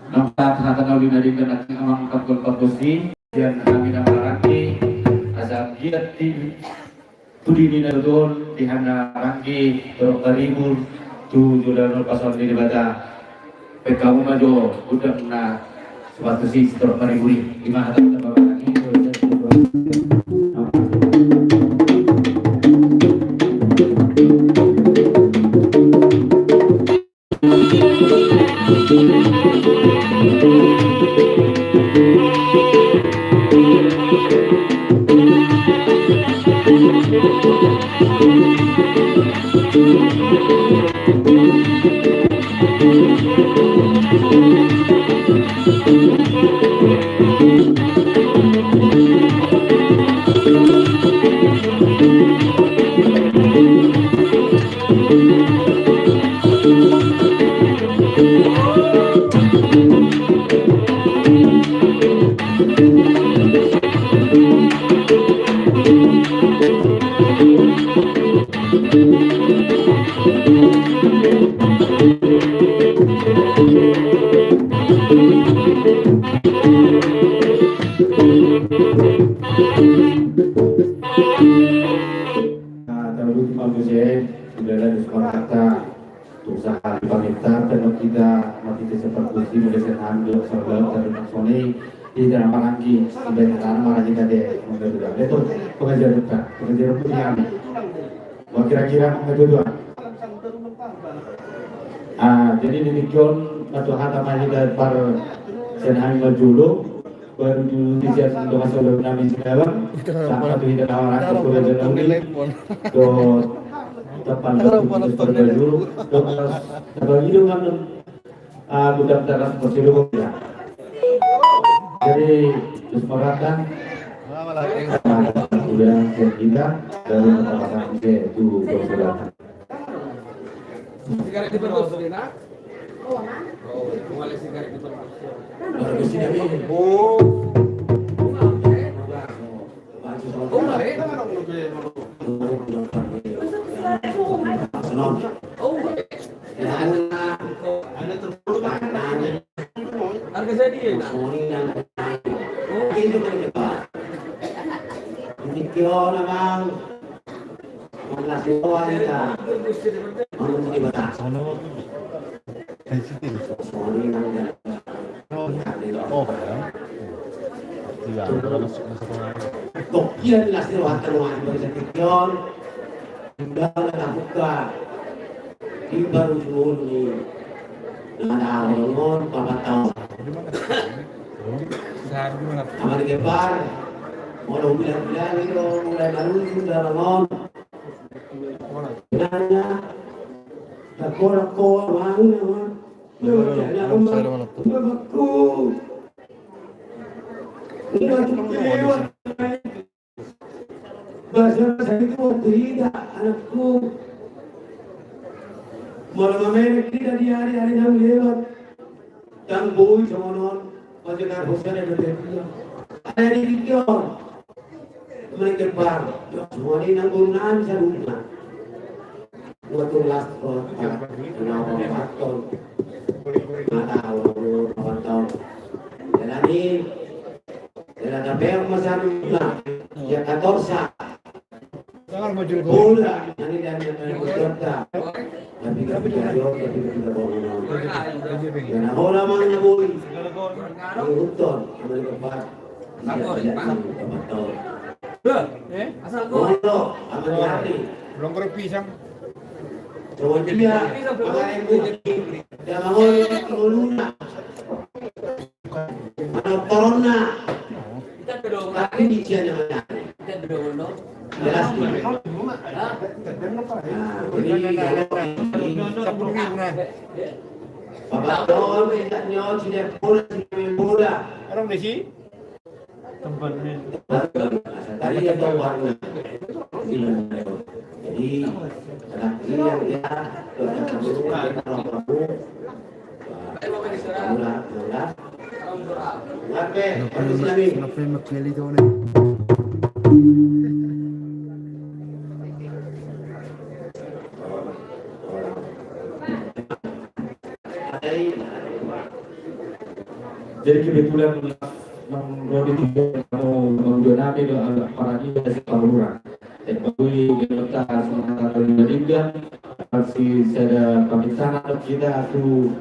Nampak hatan awin dari kena amang kapul kapusi dan kami nama rangki asal giat di tudini nadon di hana rangki berkaribu tu jualan pasal di baca pekamu maju udah na suatu sih berkaribu di mana hatan rangki usaha pamitan dan kita masih seperti mendesain handuk sebelum termasoni di dalam lagi sebenarnya marah jika deh mengajukan itu pengajar punya kira-kira mengajukan jadi demikian atau hata masih dari par senhami majulu baru di siap untuk masuk dalam nami sekarang sampai di dalam orang kemudian do tepan berbaju kalau hidup kan budak dalam prosedur ya jadi kesepakatan kemudian kita dari kesepakatan itu berjalan sigaret diperbus nak oh mulai sigaret diperbus baru sini oh harga jadi itu video namang nasi wanita mau dibaca Tokian nasi wanita bisa tikion sudah buka di baru ini ada orang papat tahun amal gebar mau bilang itu mulai baru sudah bangun nanya takor mana bahasa saya itu tidak anakku malam-malam tidak di hari-hari yang lewat dan boy sama non majikan bosan yang berbeda ada di video mereka bar semua ini nanggungan saya lupa waktu last kenapa faktor ada orang tahun dan ini dan ada yang masih bilang ya 14 jangan maju bola ini dan berkata tapi tidak bohong karena orang mana boy betul mereka bar asal gua amal hati belum berpisang coba dia pakai bukti dan mau luna mana corona tapi di sini mana kita bedono jelas Bapak Don minta nyon sudah bola orang di sini tempatnya tadi dia tahu warna jadi yang dia Jadi kebetulan Rodi kamu menggunakan itu agak parahnya dari paluran. Tapi kita semangat dari dia masih saya pamitan atau kita aku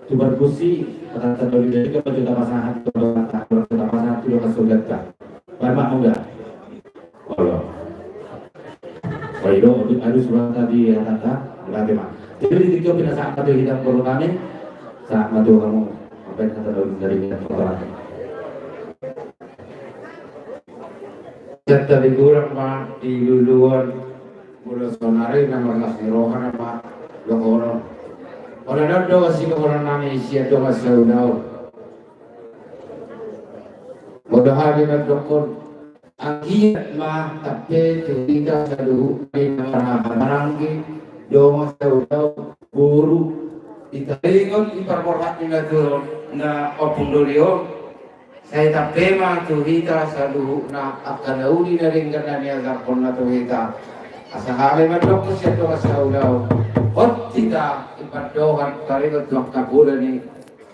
coba kursi kata dari dia kita juga pasangan kita pasangan itu dengan sulit kan. Bapak enggak? Allah. Baiklah, ada surat tadi yang kata berarti mak. Jadi ketika kita saat itu kita perlu kami saat itu kamu apa yang kata dari kita orang. Jatah di kurang mak di luar bola sonari nama nasi rohan mak lokor. Orang ada kasih orang nami isi ada kasih unau. Bodoh hari nak dokor. Akhir mah tapi tidak selalu nama barangki dong unau guru. Kita ingat iparborhat nggak turun nggak opung dolio. Saya tak pema tuhita saluhu na akan uli na rin gananya zakon na tuhita. Asahali madok siya to kasaulaw. Ot kita ipadohan karigot makakula ni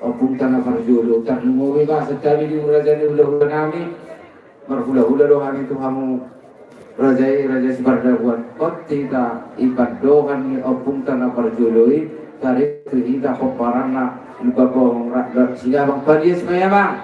o punta na parjulo. Tan umuwi ka sa tabi di raja ni hula-hula namin. Marhula-hula do kami tuhamu raja si Pardaguan. Ot kita ipadohan ni o punta na parjulo. Karit tuhita koparan na lupa kong sila bang padias maya bang.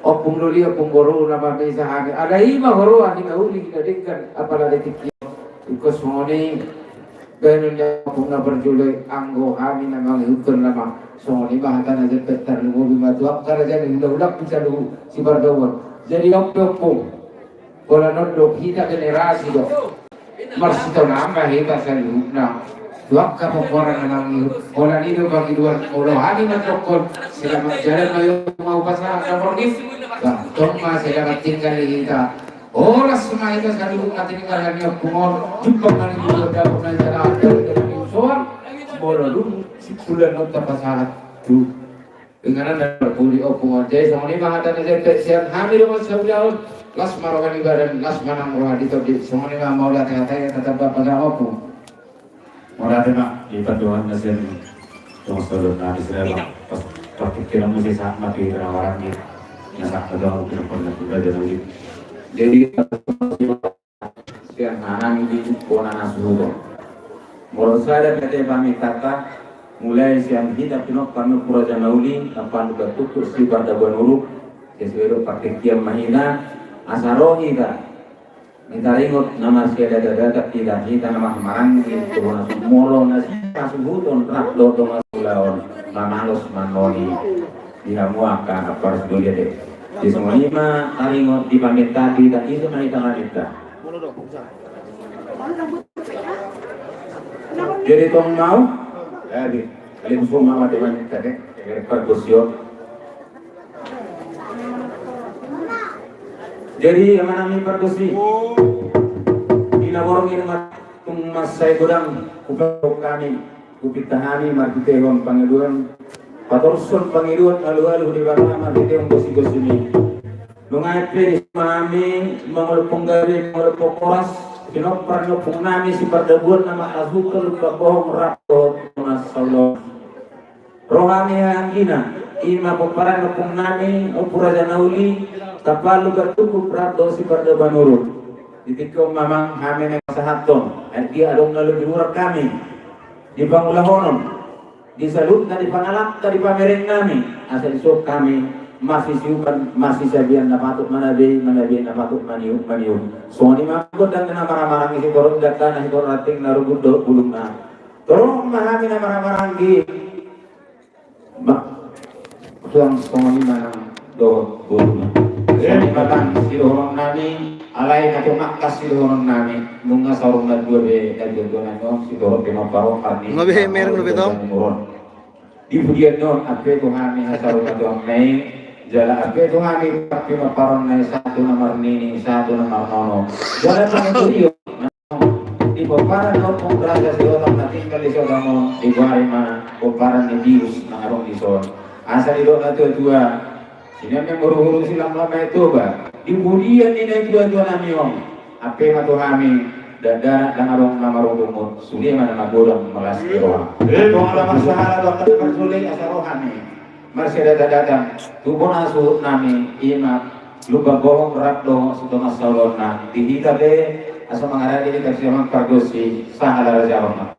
Opung doli opung goro nama mesa hage ada ima goro ani kauli kita dekan apalagi tikio ikut semoni benunya opung na berjulai anggo kami nama hukum nama semoni bahatan aja petar nubu bimatuak karena jadi udah bisa dulu si Pardaguan jadi opung bola nondok kita generasi dok marsito nama kita salihuna tuak kamu orang nama bola itu bagi dua bola hari nondok selama jalan mau pasang nomor ini Tong masih dapat tinggal di kita. Orang semua itu sekali bukan tinggal hanya kumor. Jumpa kali dulu dapat menjaga dari usuan. Bola dulu si bulan nota pasangan tu. Dengan anda berpuli opung aja. Semua ini mah ada nasihat siang hamil mas sebulan. Las marokan ibadah, las manang roh di tadi. Semua ini mah mau datang katanya tetap pasangan opung. Mau datang mak di perjuangan nasihat ini. Tunggu sebelum nanti saya pas kita mesti sama di orang ini. Nak ada kita pernah juga jadi sekarang ini kona nasuh. Menurut saya kata kami kata mulai siang kita pinok kami pura janauli tanpa juga tutur si Pardaguan uruk sesuai pakai kiam mahina asarohi kita. Minta ingat nama sekali ada tidak kita nama marangi turun molo nasi masuk hutan terak dodong lawan mamalos manoni. Dia muaka apa harus dulu deh. Di semua lima taringot di pamit tadi dan itu naik tangan kita. Jadi tong mau, jadi info mama dengan kita deh, perkusio. Jadi yang mana nih perkusi? Di laborong ini mas saya kurang upah kami, upitahani martitehon pangeluan. Patorson pangiruan alu-alu di bawah mati yang gosip-gosip ini. Mengapai mami mengelpung gari mengelpung koras, kinopar ngepung nami si Pardaguan nama azukal lupa bohong rapot masalah. Rohani angina, ima peparan ngepung nami opuraja nauli, kapal luka tuku prato si Pardaguan urut. Ditikau mamang kami yang sahaton, dia adong lalu diurak kami di Bangulahonon. Di salut dari pangalak dari pamereng kami asal isok kami masih siupan masih sabian na patut manabi na patut maniu so ni makot dan na marang isi korot data na korot rating na rugud do bulung na torong mahami na marang gi suang so ni manang do bulung jadi batang si orang nami alai na tumakas si orang nami bunga sarung na dua be dari dua na si dorong pinoparo kami ngabe mereng lu betong ibu dia non ape tu kami hasaru tu kami jala ape tu kami pakai maparon na satu nomor nini satu nomor nono jala tu dia di paparan no pengeraja si orang nanti kali si orang mo di bawah mana paparan ni bius nangarong di son asal itu tu dua sini yang buru-buru silam lama itu ba di budian ini dua nami om ape matu kami dada dan arong nama rumut suli mana nagurang malas roha. Kung alam masahala do kat persuling asa rohani. masih datang tubuh nasu nami imak lupa bohong rakdo sudah masalona dihitabe asal mengarah diri kasih orang kargosi sangat raja orang.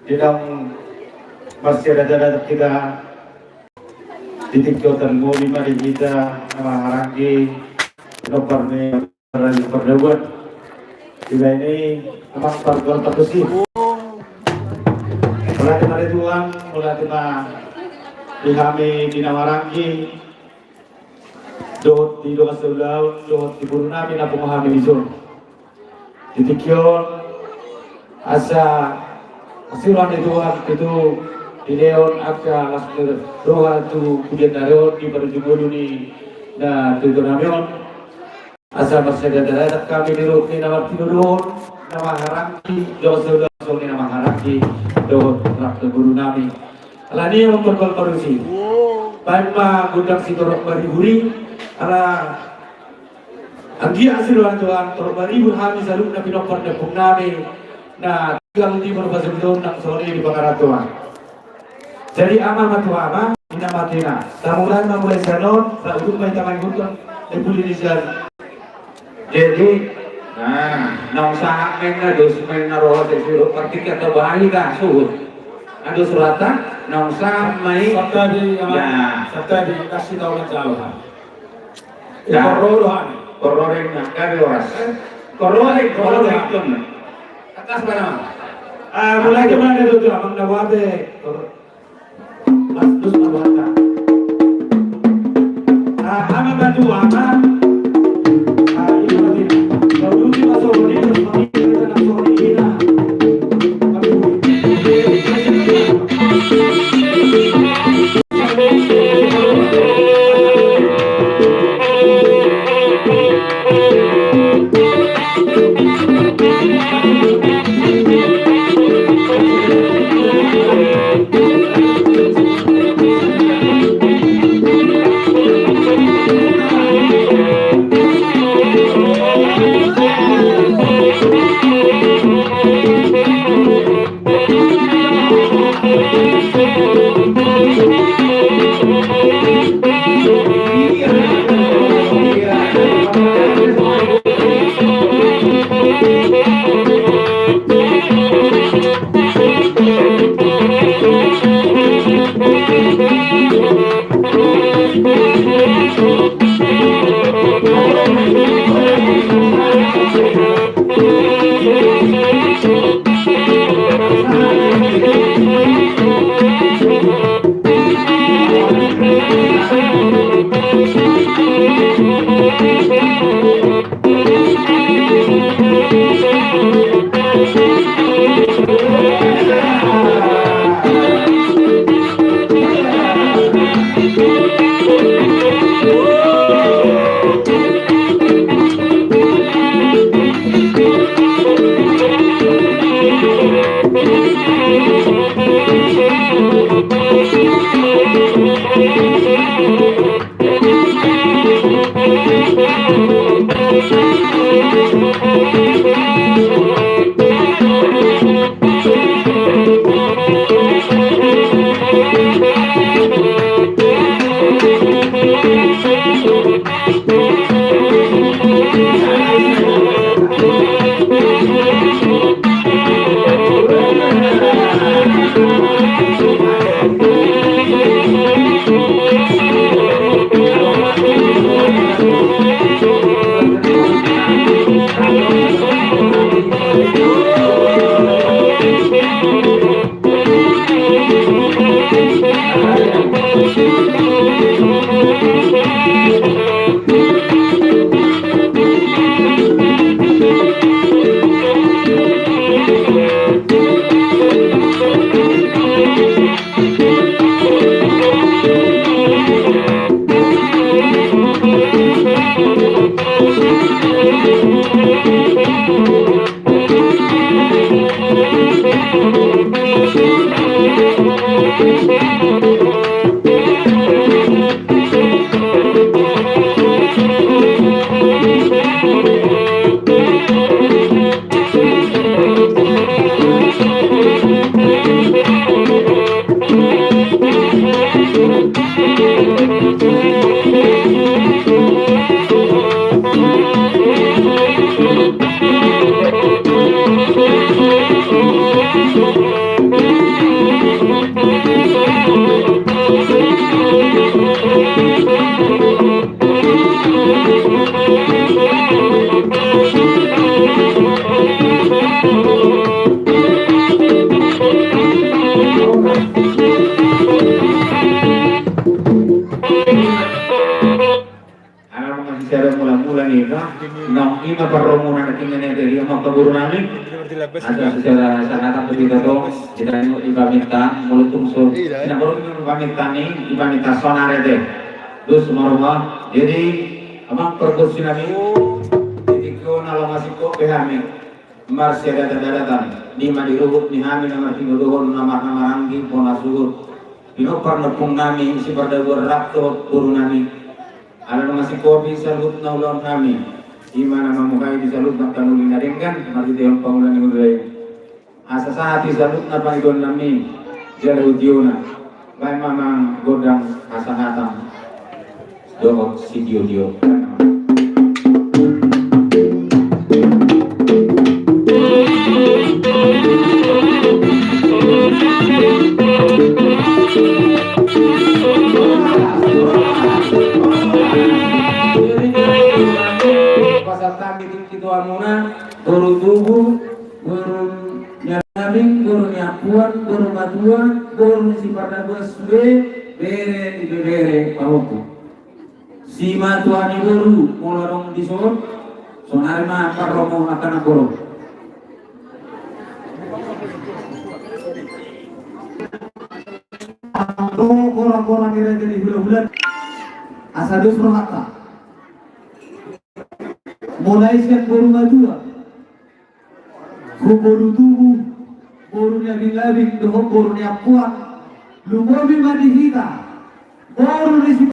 Didang masih ada kita titik jotan mo lima di kita nama harangi nomor ni perdebat juga ini memang pergol tertusi mulai dari tuan mulai dari dihami di nawarangi dot di doa sebelah dot di buruna mina pemahami isun titikyon asa asiran itu di leon aka laskar roha tu kudian daron di berjumpa ni na tu namion asa masada darat kami di rut ni nama tidurun nama harangi do sebelah ni nama harangi do rak guru nami alani yang berkol parusi baik ma gudang sitorok bariburi ala anggi asiran tuan torok baribur hami saluk nabi nopar dapung nami nah tinggal di berbahasa nak sore di Bangaratua. Jadi amal matuama ina matina. Tamulan mulai sanon, tak uduk mai taman gutun Indonesia. Jadi nang sahak menga dos menga roh de suruh praktik atau bahari ka suhut. Ado suratan nang sah mai sabta di kasih tahu jauh. Kororeng nak kabewas. Kororeng atas mana? Mulai kemana itu abang Nawabe? Mas Dus Marwata. Ama bantu ama. Ini berarti kalau di masuk ini terus kita nak sore ini. Thank you. Nong ima perromunan ketinggian dari yang mau keburu nami ada secara sangat begitu dong tidak ibaminta mulut tungsur tidak perlu ibaminta nih ibaminta sonare deh terus marwah jadi amang perkusi nami titikku nalo masih kok behami masih ada dadatan di madiruhut di hami nomor tinggal dohon nama ranggi pona suhut pino parnepung nami si pada berakto buru nami ada masih kopi salut naulon nami Imana mamukai di salut nak kanulin naringkan mati dewan pangulan yang udah asa saat di salut na pangidon nami jalan udiona baik mamang godang asa hatang dohok si dio guru tubuh, guru nyabing, guru nyapuan, guru matuan, guru sifat bos bere pahuku. Si matuani guru mulorong disur, sonari mah parromo akan guru. Orang-orang kira jadi bulan-bulan asadus rohaka. Mulai siang guru matua. Boru tubuh, boru labing-labing, dohok boru nyapuan, lumobi madihita, boru